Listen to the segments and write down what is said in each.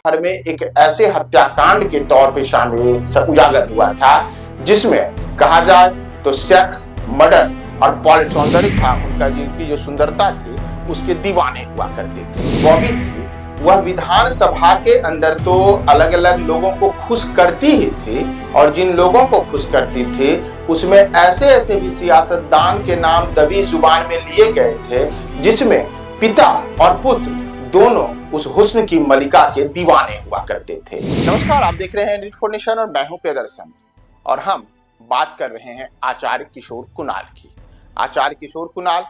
भर में एक ऐसे हत्याकांड के तौर पे शामिल उजागर हुआ था जिसमें कहा जाए तो सेक्स, मर्डर और पॉलिटिक्स सौंदर्य था उनका, जिनकी जो सुंदरता थी उसके दीवाने हुआ करते थे। बॉबी थी वह विधानसभा के अंदर तो अलग अलग लोगों को खुश करती ही थी, और जिन लोगों को खुश करती थी उसमें ऐसे ऐसे भी सियासतदान के नाम दबी जुबान में लिए गए थे जिसमें पिता और पुत्र दोनों उस हुस्न की मलिका के दीवाने हुआ करते थे। नमस्कार, आप देख रहे हैं न्यूज़ फॉर नेशन और मैं हूं प्रियदर्शन, और हम बात कर रहे हैं आचार्य किशोर कुणाल की। आचार्य किशोर कुणाल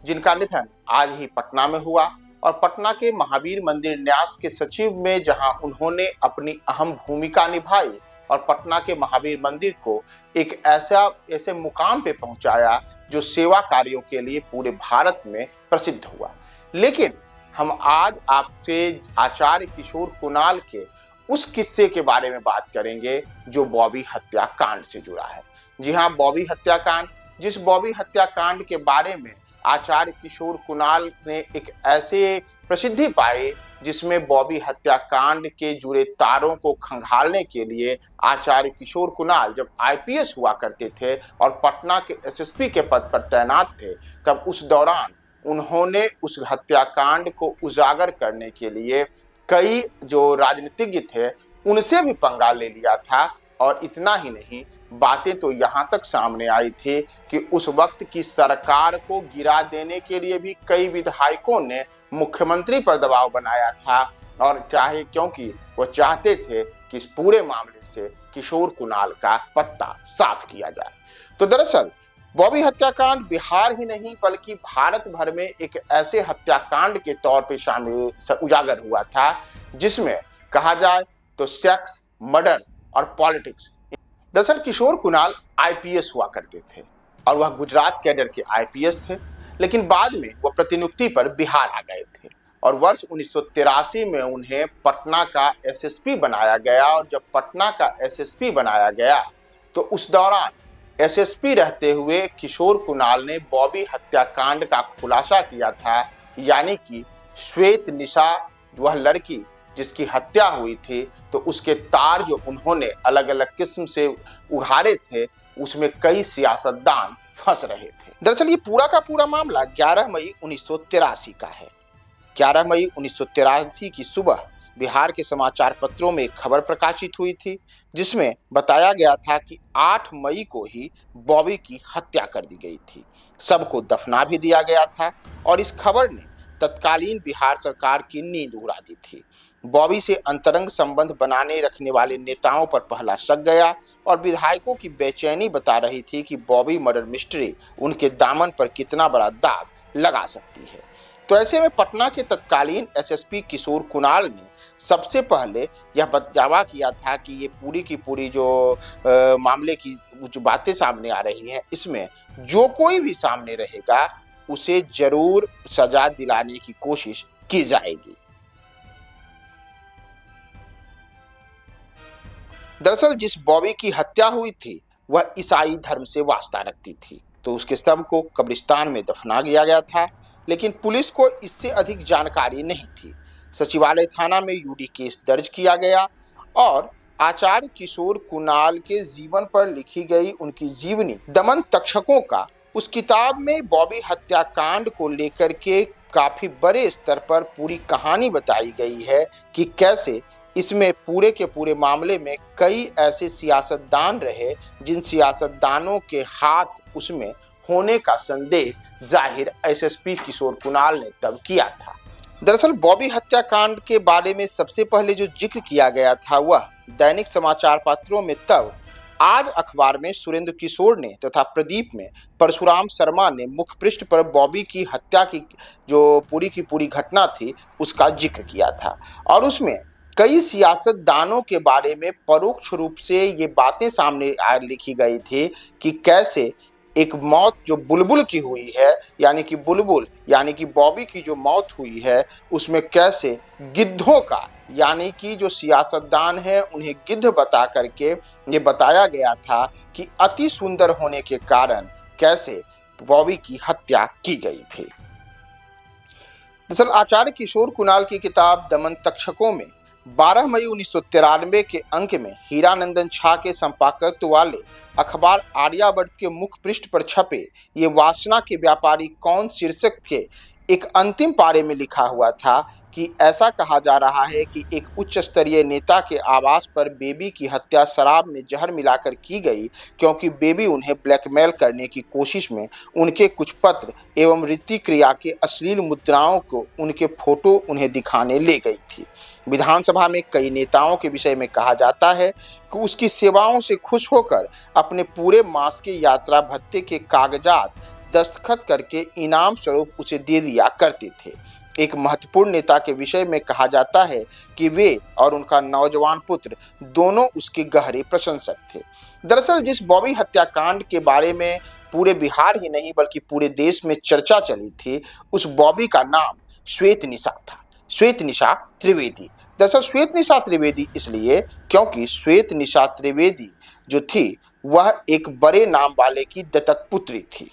जिनका निधन आज ही पटना में हुआ, और पटना के महावीर मंदिर न्यास के सचिव में जहां उन्होंने अपनी अहम भूमिका निभाई और पटना के महावीर मंदिर को एक ऐसे मुकाम पे पहुंचाया जो सेवा कार्यों के लिए पूरे भारत में प्रसिद्ध हुआ। लेकिन हम आज आपसे आचार्य किशोर कुणाल के उस किस्से के बारे में बात करेंगे जो बॉबी हत्याकांड से जुड़ा है। जी हाँ, बॉबी हत्याकांड, जिस बॉबी हत्याकांड के बारे में आचार्य किशोर कुणाल ने एक ऐसे प्रसिद्धि पाई जिसमें बॉबी हत्याकांड के जुड़े तारों को खंगालने के लिए आचार्य किशोर कुणाल जब आईपीएस हुआ करते थे और पटना के एसएसपी के पद पर तैनात थे, तब उस दौरान उन्होंने उस हत्याकांड को उजागर करने के लिए कई जो राजनीतिज्ञ थे उनसे भी पंगा ले लिया था। और इतना ही नहीं, बातें तो यहाँ तक सामने आई थी कि उस वक्त की सरकार को गिरा देने के लिए भी कई विधायकों ने मुख्यमंत्री पर दबाव बनाया था, और क्योंकि वो चाहते थे कि इस पूरे मामले से किशोर कुणाल का पत्ता साफ किया जाए। तो दरअसल बॉबी हत्याकांड बिहार ही नहीं बल्कि भारत भर में एक ऐसे हत्याकांड के तौर पे शामिल उजागर हुआ था जिसमें कहा जाए तो सेक्स, मर्डर और पॉलिटिक्स। दरअसल किशोर कुणाल आईपीएस हुआ करते थे और वह गुजरात कैडर के आईपीएस थे, लेकिन बाद में वह प्रतिनियुक्ति पर बिहार आ गए थे और वर्ष 1983 में उन्हें पटना का एसएसपी बनाया गया। और जब पटना का एसएसपी बनाया गया तो उस दौरान एसएसपी रहते हुए किशोर कुणाल ने बॉबी हत्याकांड का खुलासा किया था, यानी कि श्वेत निशा वह लड़की जिसकी हत्या हुई थी, तो उसके तार जो उन्होंने अलग अलग किस्म से उघारे थे उसमें कई सियासतदान फंस रहे थे। दरअसल ये पूरा का पूरा मामला 11 मई 1983 का है। 11 मई 1983 की सुबह बिहार के समाचार पत्रों में एक खबर प्रकाशित हुई थी जिसमें बताया गया था कि 8 मई को ही बॉबी की हत्या कर दी गई थी। सबको दफना भी दिया गया था और इस खबर ने तत्कालीन बिहार सरकार की नींद उड़ा दी थी। बॉबी से अंतरंग संबंध बनाने रखने वाले नेताओं पर पहला शक गया और विधायकों की बेचैनी बता रही थी कि बॉबी मर्डर मिस्ट्री उनके दामन पर कितना बड़ा दाग लगा सकती है। तो ऐसे में पटना के तत्कालीन एसएसपी किशोर कुणाल ने सबसे पहले यह दावा किया था कि ये पूरी की पूरी जो मामले की जो बातें सामने आ रही हैं, इसमें जो कोई भी सामने रहेगा उसे जरूर सजा दिलाने की कोशिश की जाएगी। दरअसल जिस बॉबी की हत्या हुई थी वह ईसाई धर्म से वास्ता रखती थी, तो उसके शव को कब्रिस्तान में दफना दिया गया था, लेकिन पुलिस को इससे अधिक जानकारी नहीं थी। सचिवालय थाना में यूडी केस दर्ज किया गया और आचार्य किशोर कुणाल के जीवन पर लिखी गई उनकी जीवनी दमन तक्षकों का उस किताब में बॉबी हत्याकांड को लेकर के काफी बड़े स्तर पर पूरी कहानी बताई गई है कि कैसे इसमें पूरे के पूरे मामले में कई ऐसे सियासतदान रहे जिन सियासतदानों के हाथ उसमें होने का संदेह जाहिर एसएसपी किशोर कुणाल ने तब किया था। दरअसल बॉबी हत्याकांड के बारे में सबसे पहले जो जिक्र किया गया था वह दैनिक समाचार पत्रों में तब आज अखबार में सुरेंद्र किशोर ने तथा प्रदीप में परशुराम शर्मा ने मुख्य पृष्ठ पर बॉबी की हत्या की जो पूरी की पूरी घटना थी उसका जिक्र किया था, और उसमें कई सियासतदानों के बारे में परोक्ष रूप से ये बातें सामने लिखी गई थी कि कैसे एक मौत जो बुलबुल की हुई है, यानी कि बुलबुल यानी कि बॉबी की जो मौत हुई है उसमें कैसे गिद्धों का, यानी कि जो सियासतदान है उन्हें गिद्ध बता करके ये बताया गया था कि अति सुंदर होने के कारण कैसे बॉबी की हत्या की गई थी। दरअसल आचार्य किशोर कुणाल की किताब दमन तक्षकों में 12 मई 1993 के अंक में हीरानंदन झा के संपादकत्व वाले अखबार आर्यावर्त के मुख्य पृष्ठ पर छपे ये वासना के व्यापारी कौन शीर्षक के एक अंतिम पारे में लिखा हुआ था कि ऐसा कहा जा रहा है कि एक उच्च स्तरीय नेता के आवास पर बेबी की हत्या शराब में जहर मिलाकर की गई, क्योंकि बेबी उन्हें ब्लैकमेल करने की कोशिश में उनके कुछ पत्र एवं रीति क्रिया के अश्लील मुद्राओं को उनके फोटो उन्हें दिखाने ले गई थी। विधानसभा में कई नेताओं के विषय में कहा जाता है कि उसकी सेवाओं से खुश होकर अपने पूरे मास के यात्रा भत्ते के कागजात दस्तखत करके इनाम स्वरूप उसे दे दिया करते थे। एक महत्वपूर्ण नेता के विषय में कहा जाता है कि वे और उनका नौजवान पुत्र दोनों उसके गहरे प्रशंसक थे। दरअसल जिस बॉबी हत्याकांड के बारे में पूरे बिहार ही नहीं बल्कि पूरे देश में चर्चा चली थी, उस बॉबी का नाम श्वेत निशा था, श्वेत निशा त्रिवेदी। दरअसल श्वेत निशा त्रिवेदी इसलिए क्योंकि श्वेत निशा त्रिवेदी जो थी वह एक बड़े नाम वाले की दत्तक पुत्री थी।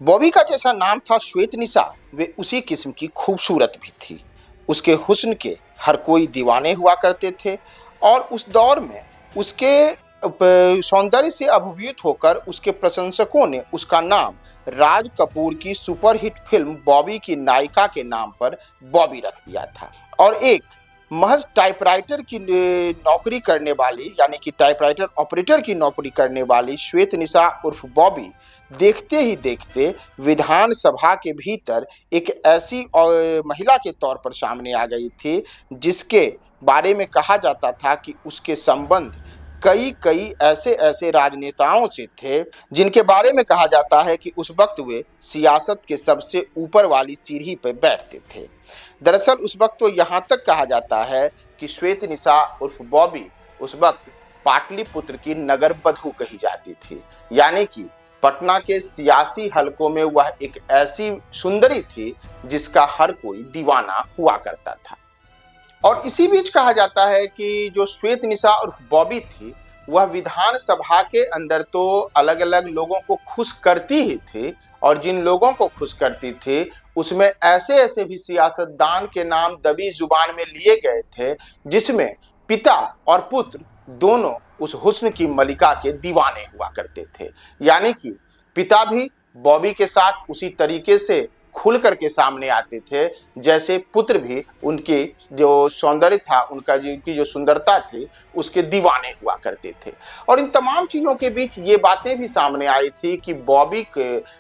बॉबी का जैसा नाम था श्वेत निशा, वे उसी किस्म की खूबसूरत भी थी। उसके हुस्न के हर कोई दीवाने हुआ करते थे और उस दौर में उसके सौंदर्य से अभिभूत होकर उसके प्रशंसकों ने उसका नाम राज कपूर की सुपरहिट फिल्म बॉबी की नायिका के नाम पर बॉबी रख दिया था। और एक महज टाइपराइटर की नौकरी करने वाली यानी कि टाइपराइटर ऑपरेटर की नौकरी करने वाली श्वेत निशा उर्फ बॉबी देखते ही देखते विधानसभा के भीतर एक ऐसी महिला के तौर पर सामने आ गई थी जिसके बारे में कहा जाता था कि उसके संबंध कई ऐसे राजनेताओं से थे जिनके बारे में कहा जाता है कि उस वक्त वे सियासत के सबसे ऊपर वाली सीढ़ी पर बैठते थे। दरअसल उस वक्त तो यहाँ तक कहा जाता है कि श्वेत निशा उर्फ बॉबी उस वक्त पाटलिपुत्र की नगर बधू कही जाती थी, यानी कि पटना के सियासी हलकों में वह एक ऐसी सुंदरी थी जिसका हर कोई दीवाना हुआ करता था। और इसी बीच कहा जाता है कि जो श्वेत निशा और बॉबी थी वह विधानसभा के अंदर तो अलग अलग लोगों को खुश करती ही थी, और जिन लोगों को खुश करती थी उसमें ऐसे भी सियासतदान के नाम दबी जुबान में लिए गए थे जिसमें पिता और पुत्र दोनों उस हुस्न की मलिका के दीवाने हुआ करते थे। यानी कि पिता भी बॉबी के साथ उसी तरीके से खुल करके सामने आते थे जैसे पुत्र भी उनके जो सौंदर्य था, उनका की जो सुंदरता थी उसके दीवाने हुआ करते थे। और इन तमाम चीज़ों के बीच ये बातें भी सामने आई थी कि बॉबी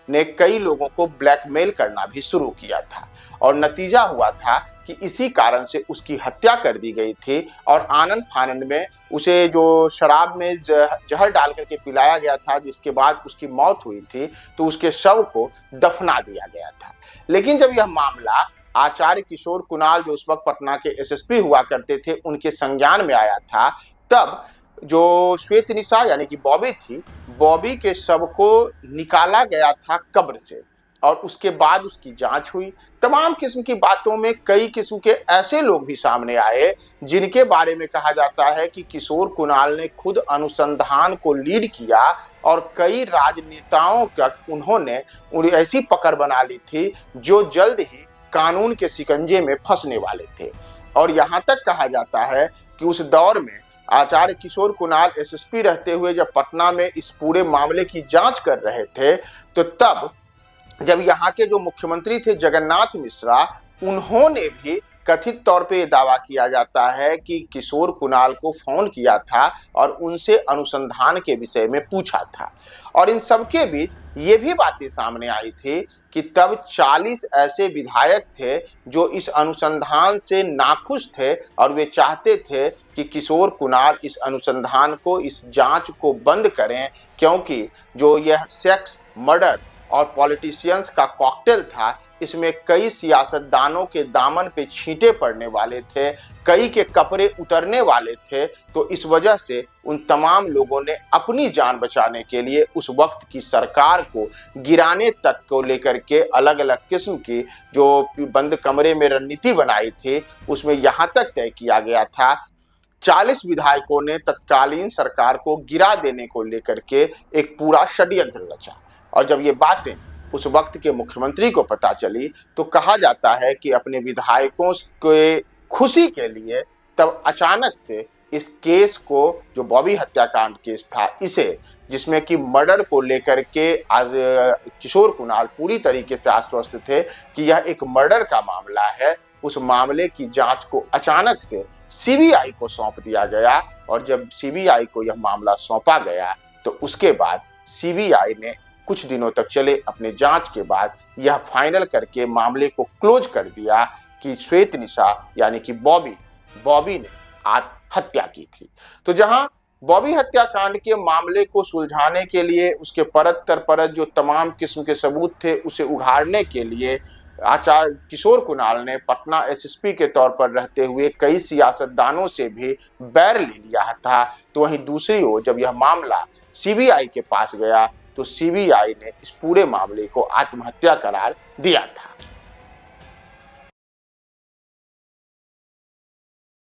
ने कई लोगों को ब्लैकमेल करना भी शुरू किया था, और नतीजा हुआ था कि इसी कारण से उसकी हत्या कर दी गई थी और आनंद फानंद में उसे जो शराब में जहर डाल करके पिलाया गया था, जिसके बाद उसकी मौत हुई थी, तो उसके शव को दफना दिया गया था। लेकिन जब यह मामला आचार्य किशोर कुणाल जो उस वक्त पटना के एसएसपी हुआ करते थे उनके संज्ञान में आया था, तब जो श्वेत निशा यानी कि बॉबी थी, बॉबी के शव को निकाला गया था कब्र से और उसके बाद उसकी जांच हुई। तमाम किस्म की बातों में कई किस्म के ऐसे लोग भी सामने आए जिनके बारे में कहा जाता है कि किशोर कुणाल ने खुद अनुसंधान को लीड किया और कई राजनेताओं तक उन्होंने ऐसी पकड़ बना ली थी जो जल्द ही कानून के शिकंजे में फंसने वाले थे। और यहाँ तक कहा जाता है कि उस दौर में आचार्य किशोर कुणाल एसएसपी रहते हुए जब पटना में इस पूरे मामले की जांच कर रहे थे, तो तब जब यहाँ के जो मुख्यमंत्री थे जगन्नाथ मिश्रा, उन्होंने भी कथित तौर पे दावा किया जाता है कि किशोर कुणाल को फोन किया था और उनसे अनुसंधान के विषय में पूछा था। और इन सब के बीच ये भी बातें सामने आई थी कि तब 40 ऐसे विधायक थे जो इस अनुसंधान से नाखुश थे और वे चाहते थे कि किशोर कुणाल इस अनुसंधान को, इस जांच को बंद करें, क्योंकि जो यह सेक्स, मर्डर और पॉलिटिशियंस का कॉकटेल था, इसमें कई सियासतदानों के दामन पे छींटे पड़ने वाले थे, कई के कपड़े उतरने वाले थे। तो इस वजह से उन तमाम लोगों ने अपनी जान बचाने के लिए उस वक्त की सरकार को गिराने तक को लेकर के अलग अलग किस्म की जो बंद कमरे में रणनीति बनाई थी, उसमें यहाँ तक तय किया गया था 40 विधायकों ने तत्कालीन सरकार को गिरा देने को लेकर के एक पूरा षड्यंत्र रचा। और जब ये बातें उस वक्त के मुख्यमंत्री को पता चली तो कहा जाता है कि अपने विधायकों के खुशी के लिए तब अचानक से इस केस को, जो बॉबी हत्याकांड केस था, इसे, जिसमें कि मर्डर को लेकर के आज किशोर कुणाल पूरी तरीके से आश्वस्त थे कि यह एक मर्डर का मामला है, उस मामले की जांच को अचानक से सीबीआई को सौंप दिया गया। और जब सीबीआई को यह मामला सौंपा गया तो उसके बाद सीबीआई ने कुछ दिनों तक चले अपने जांच के बाद यह फाइनल करके मामले को क्लोज कर दिया कि श्वेत निशा यानी कि बॉबी ने आत्महत्या की थी। तो जहां बॉबी हत्याकांड के मामले को सुलझाने के लिए, उसके परत दर परत जो तमाम किस्म के सबूत थे उसे उघाड़ने के लिए आचार्य किशोर कुणाल ने पटना एसएसपी के तौर पर रहते हुए कई सियासतदानों से भी बैर ले लिया था, तो वहीं दूसरी ओर जब यह मामला सीबीआई के पास गया तो सीबीआई ने इस पूरे मामले को आत्महत्या करार दिया था।